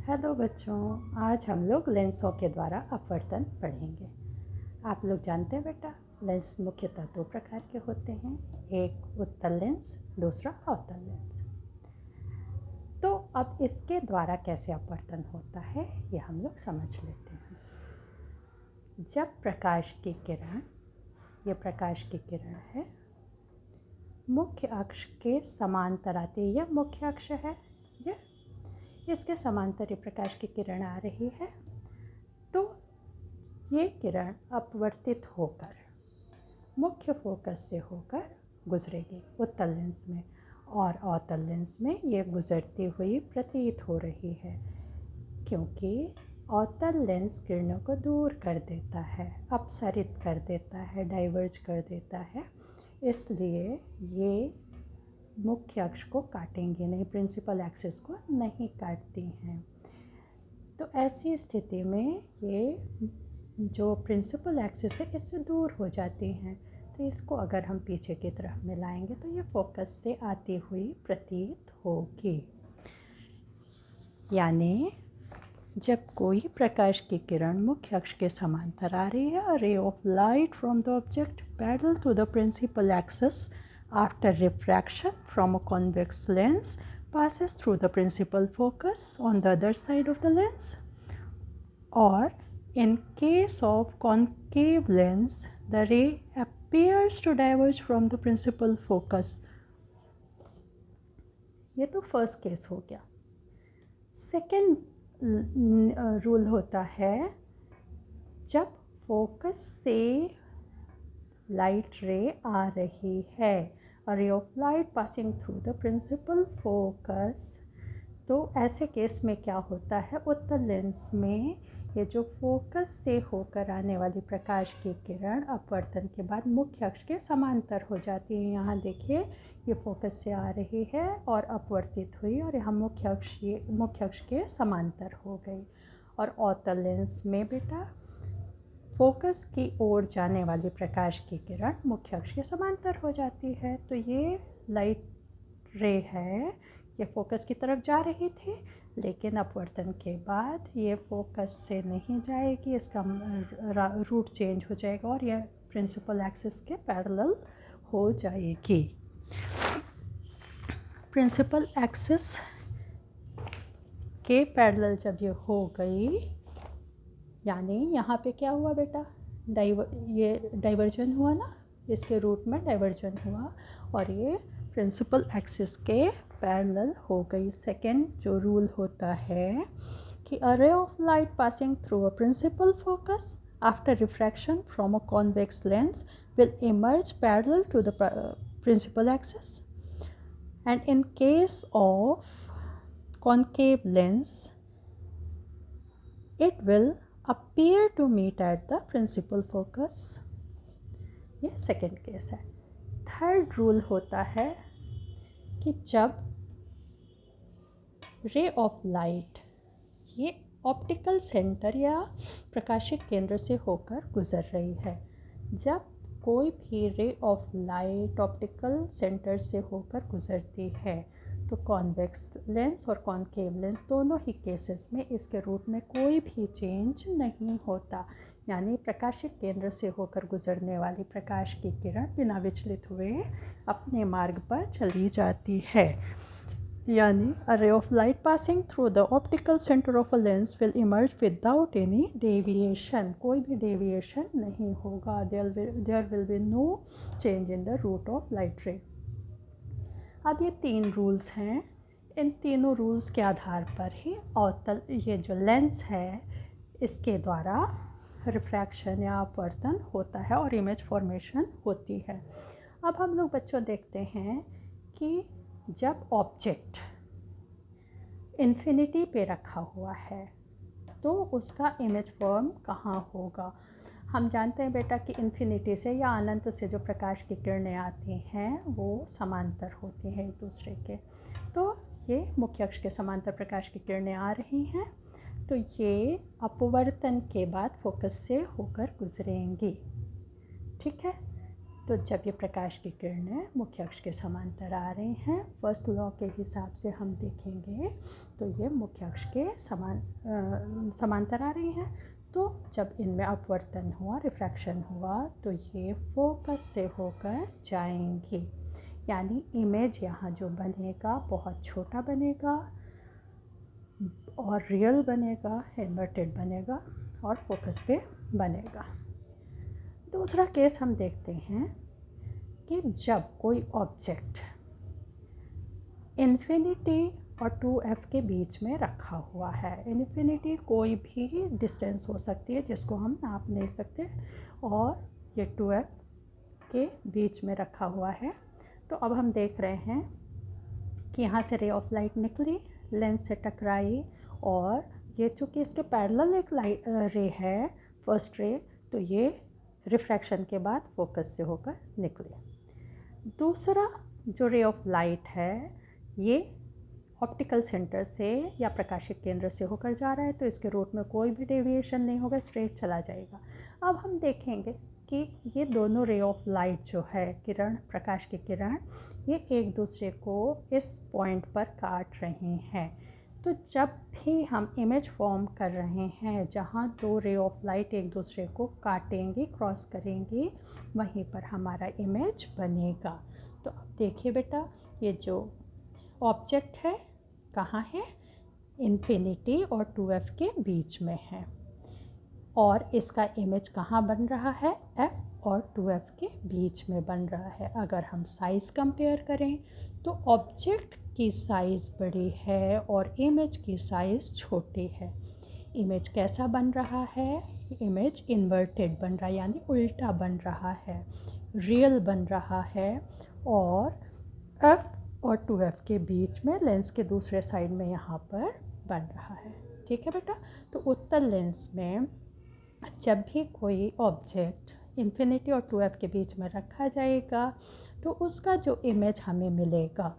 Hello बच्चों, आज हम लोग लेंसों के द्वारा अपवर्तन पढ़ेंगे। आप लोग जानते हैं बेटा, लेंस मुख्यतः दो प्रकार के होते हैं, एक उत्तल लेंस, दूसरा अवतल लेंस। तो अब इसके द्वारा कैसे अपवर्तन होता है ये हम लोग समझ लेते हैं। जब प्रकाश की किरण, ये प्रकाश की किरण है, मुख्य अक्ष के समांतर आती है, यह मुख्य अक्ष है, ये इसके समांतर प्रकाश की किरण आ रही है, तो ये किरण अपवर्तित होकर मुख्य फोकस से होकर गुजरेगी उत्तल लेंस में, और अवतल लेंस में ये गुजरती हुई प्रतीत हो रही है, क्योंकि अवतल लेंस किरणों को दूर कर देता है, अपसरित कर देता है, डाइवर्ज कर देता है, इसलिए ये मुख्य अक्ष को काटेंगे नहीं, प्रिंसिपल एक्सिस को नहीं काटती हैं। तो ऐसी स्थिति में ये जो प्रिंसिपल एक्सिस है इससे दूर हो जाती हैं, तो इसको अगर हम पीछे की तरफ मिलाएंगे तो ये फोकस से आती हुई प्रतीत होगी। यानी जब कोई प्रकाश की किरण मुख्य अक्ष के समांतर आ रही है, a ray of light from the object parallel to the principal axis after refraction from a convex lens passes through the principal focus on the other side of the lens, or in case of concave lens the ray appears to diverge from the principal focus। ये तो first case हो गया। Second rule होता है, जब focus से light रे आ रही है, a ray of light passing through the principal focus, तो ऐसे केस में क्या होता है, उत्तल लेंस में ये जो फोकस से होकर आने वाली प्रकाश की किरण अपवर्तन के बाद मुख्य अक्ष के समांतर हो जाती है। यहाँ देखिए, ये फोकस से आ रही है और अपवर्तित हुई और यहाँ मुख्य अक्ष के समांतर हो गई। और अवतल लेंस में बेटा फोकस की ओर जाने वाली प्रकाश की किरण मुख्य अक्ष के समांतर हो जाती है। तो ये लाइट रे है, ये फोकस की तरफ जा रही थी, लेकिन अपवर्तन के बाद ये फोकस से नहीं जाएगी, इसका रूट चेंज हो जाएगा और यह प्रिंसिपल एक्सिस के पैरेलल हो जाएगी। प्रिंसिपल एक्सिस के पैरेलल जब ये हो गई, यानी यहाँ पे क्या हुआ बेटा, ये डाइवर्जन हुआ ना, इसके रूट में डाइवर्जन हुआ और ये प्रिंसिपल एक्सिस के पैरेलल हो गई। सेकेंड जो रूल होता है कि a ray of light passing through a principal focus after refraction from a convex lens will emerge parallel to the principal axis, and in case of concave lens it will appear to meet at the principal focus। ये second case है। Third rule होता है कि जब ray of light ये optical centre या प्रकाशिक केंद्र से होकर गुजर रही है, जब कोई भी ray of light optical centre से होकर गुजरती है तो कॉन्वेक्स लेंस और कॉन्केव लेंस दोनों ही केसेस में इसके रूट में कोई भी चेंज नहीं होता, यानी प्रकाशिक केंद्र से होकर गुजरने वाली प्रकाश की किरण बिना विचलित हुए अपने मार्ग पर चली जाती है। यानी a ray of light passing through the optical center of a lens will emerge without any deviation, कोई भी deviation नहीं होगा, there will be no change in the route of light ray। अब ये तीन रूल्स हैं, इन तीनों रूल्स के आधार पर ही अवतल ये जो लेंस है इसके द्वारा रिफ्रैक्शन या अपवर्तन होता है और इमेज फॉर्मेशन होती है। अब हम लोग बच्चों देखते हैं कि जब ऑब्जेक्ट इन्फिनिटी पे रखा हुआ है तो उसका इमेज फॉर्म कहाँ होगा। हम जानते हैं बेटा कि इन्फिनिटी से या अनंत से जो प्रकाश की किरणें आती हैं वो समांतर होती हैं एक दूसरे के, तो ये मुख्य अक्ष के समांतर प्रकाश की किरणें आ रही हैं, तो ये अपवर्तन के बाद फोकस से होकर गुजरेंगी। ठीक है, तो जब ये प्रकाश की किरणें मुख्य अक्ष के समांतर आ रही हैं, फर्स्ट लॉ के हिसाब से हम देखेंगे तो ये मुख्य अक्ष के समांतर आ रही हैं। तो जब इनमें अपवर्तन हुआ, रिफ्रैक्शन हुआ, तो ये फोकस से होकर जाएंगी, यानी इमेज यहाँ जो बनेगा बहुत छोटा बनेगा और रियल बनेगा, इन्वर्टेड बनेगा और फोकस पे बनेगा। दूसरा केस हम देखते हैं कि जब कोई ऑब्जेक्ट इन्फिनिटी और 2f के बीच में रखा हुआ है। इन्फिनिटी कोई भी डिस्टेंस हो सकती है जिसको हम नाप नहीं सकते, और ये 2f के बीच में रखा हुआ है। तो अब हम देख रहे हैं कि यहाँ से रे ऑफ लाइट निकली, लेंस से टकराई, और ये चूँकि इसके पैरेलल एक लाइट रे है, फर्स्ट रे, तो ये रिफ्रैक्शन के बाद फोकस से होकर निकले। दूसरा जो रे ऑफ लाइट है ये ऑप्टिकल सेंटर से या प्रकाशिक केंद्र से होकर जा रहा है, तो इसके रूट में कोई भी डेविएशन नहीं होगा, स्ट्रेट चला जाएगा। अब हम देखेंगे कि ये दोनों रे ऑफ लाइट जो है, किरण, प्रकाश की किरण, ये एक दूसरे को इस पॉइंट पर काट रहे हैं। तो जब भी हम इमेज फॉर्म कर रहे हैं जहाँ दो रे ऑफ लाइट एक दूसरे को काटेंगी, क्रॉस करेंगी, वहीं पर हमारा इमेज बनेगा। तो अब देखिए बेटा, ये जो ऑब्जेक्ट है कहाँ है, इन्फिनिटी और 2f के बीच में है, और इसका इमेज कहाँ बन रहा है, f और 2f के बीच में बन रहा है। अगर हम साइज़ कंपेयर करें तो ऑब्जेक्ट की साइज़ बड़ी है और इमेज की साइज़ छोटी है। इमेज कैसा बन रहा है, इमेज इन्वर्टेड बन रहा है, यानी उल्टा बन रहा है, रियल बन रहा है, और f और 2f के बीच में लेंस के दूसरे साइड में यहाँ पर बन रहा है। ठीक है बेटा। तो उत्तल लेंस में जब भी कोई ऑब्जेक्ट इन्फिनिटी और 2f के बीच में रखा जाएगा तो उसका जो इमेज हमें मिलेगा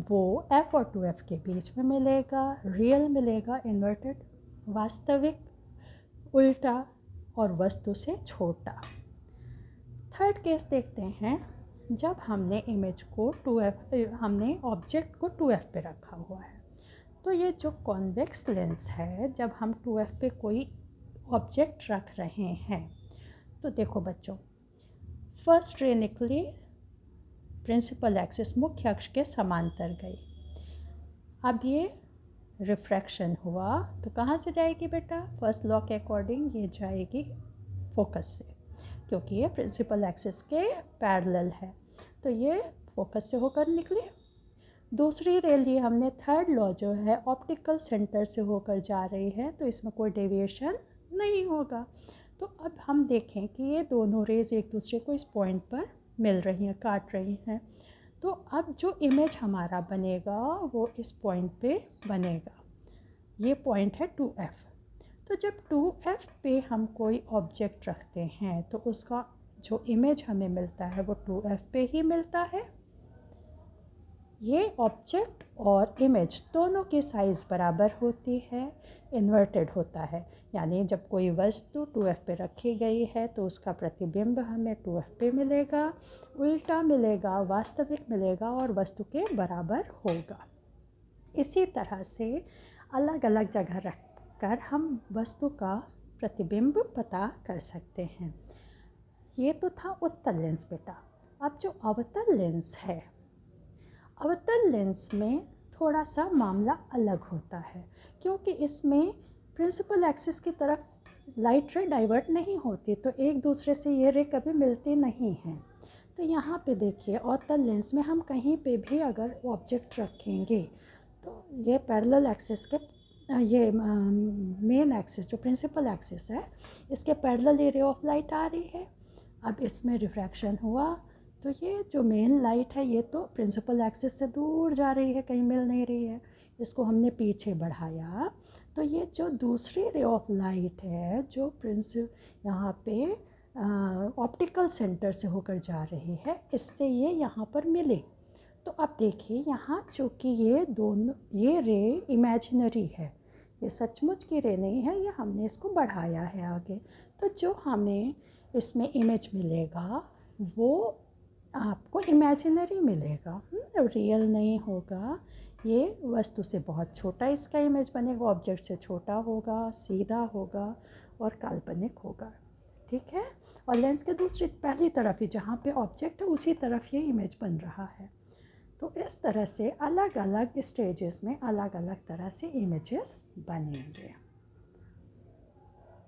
वो f और 2f के बीच में मिलेगा, रियल मिलेगा, इन्वर्टेड, वास्तविक, उल्टा और वस्तु से छोटा। थर्ड केस देखते हैं, जब हमने इमेज को 2f, हमने ऑब्जेक्ट को 2f पे रखा हुआ है। तो ये जो कॉन्वेक्स लेंस है, जब हम 2f पे कोई ऑब्जेक्ट रख रहे हैं, तो देखो बच्चों, फर्स्ट रे निकली, प्रिंसिपल एक्सिस मुख्य अक्ष के समांतर गई। अब ये रिफ्रैक्शन हुआ तो कहाँ से जाएगी बेटा, फर्स्ट लॉ के अकॉर्डिंग ये जाएगी फोकस से, क्योंकि ये प्रिंसिपल एक्सिस के पैरेलल है, तो ये फोकस से होकर निकली। दूसरी रे लिए हमने, थर्ड लॉ जो है ऑप्टिकल सेंटर से होकर जा रही है, तो इसमें कोई डेविएशन नहीं होगा। तो अब हम देखें कि ये दोनों रेज एक दूसरे को इस पॉइंट पर मिल रही हैं, काट रही हैं। तो अब जो इमेज हमारा बनेगा वो इस पॉइंट पे बनेगा। ये पॉइंट है 2f। तो जब 2f पे हम कोई ऑब्जेक्ट रखते हैं तो उसका जो इमेज हमें मिलता है वो 2f पे ही मिलता है। ये ऑब्जेक्ट और इमेज दोनों की साइज़ बराबर होती है, इन्वर्टेड होता है, यानी जब कोई वस्तु 2f पे रखी गई है तो उसका प्रतिबिंब हमें 2f पे मिलेगा, उल्टा मिलेगा, वास्तविक मिलेगा और वस्तु के बराबर होगा। इसी तरह से अलग अलग जगह रखकर हम वस्तु का प्रतिबिंब पता कर सकते हैं। ये तो था उत्तल लेंस बेटा। अब जो अवतल लेंस है, अवतल लेंस में थोड़ा सा मामला अलग होता है, क्योंकि इसमें प्रिंसिपल एक्सिस की तरफ लाइट रे डाइवर्ट नहीं होती, तो एक दूसरे से ये रे कभी मिलती नहीं हैं। तो यहाँ पे देखिए, अवतल लेंस में हम कहीं पे भी अगर ऑब्जेक्ट रखेंगे तो ये पैरेलल एक्सिस के, ये मेन एक्सिस जो प्रिंसिपल एक्सिस है, इसके पैरेलल ये रे ऑफ लाइट आ रही है। अब इसमें रिफ्रैक्शन हुआ तो ये जो मेन लाइट है ये तो प्रिंसिपल एक्सिस से दूर जा रही है, कहीं मिल नहीं रही है, इसको हमने पीछे बढ़ाया तो ये जो दूसरी रे ऑफ लाइट है जो यहाँ पे ऑप्टिकल सेंटर से होकर जा रही है, इससे ये यहाँ पर मिले। तो अब देखिए यहाँ चूँकि ये दोनों, ये रे इमेजिनरी है, ये सचमुच की रे नहीं है, ये हमने इसको बढ़ाया है आगे। तो जो हमें इसमें इमेज मिलेगा वो आपको इमेजिनरी मिलेगा, रियल नहीं होगा। ये वस्तु से बहुत छोटा इसका इमेज बनेगा, ऑब्जेक्ट से छोटा होगा, सीधा होगा और काल्पनिक होगा, ठीक है। और लेंस के दूसरी पहली तरफ ही जहाँ पे ऑब्जेक्ट है उसी तरफ ये इमेज बन रहा है। तो इस तरह से अलग अलग स्टेजेस में अलग अलग तरह से इमेजेस बनेंगे।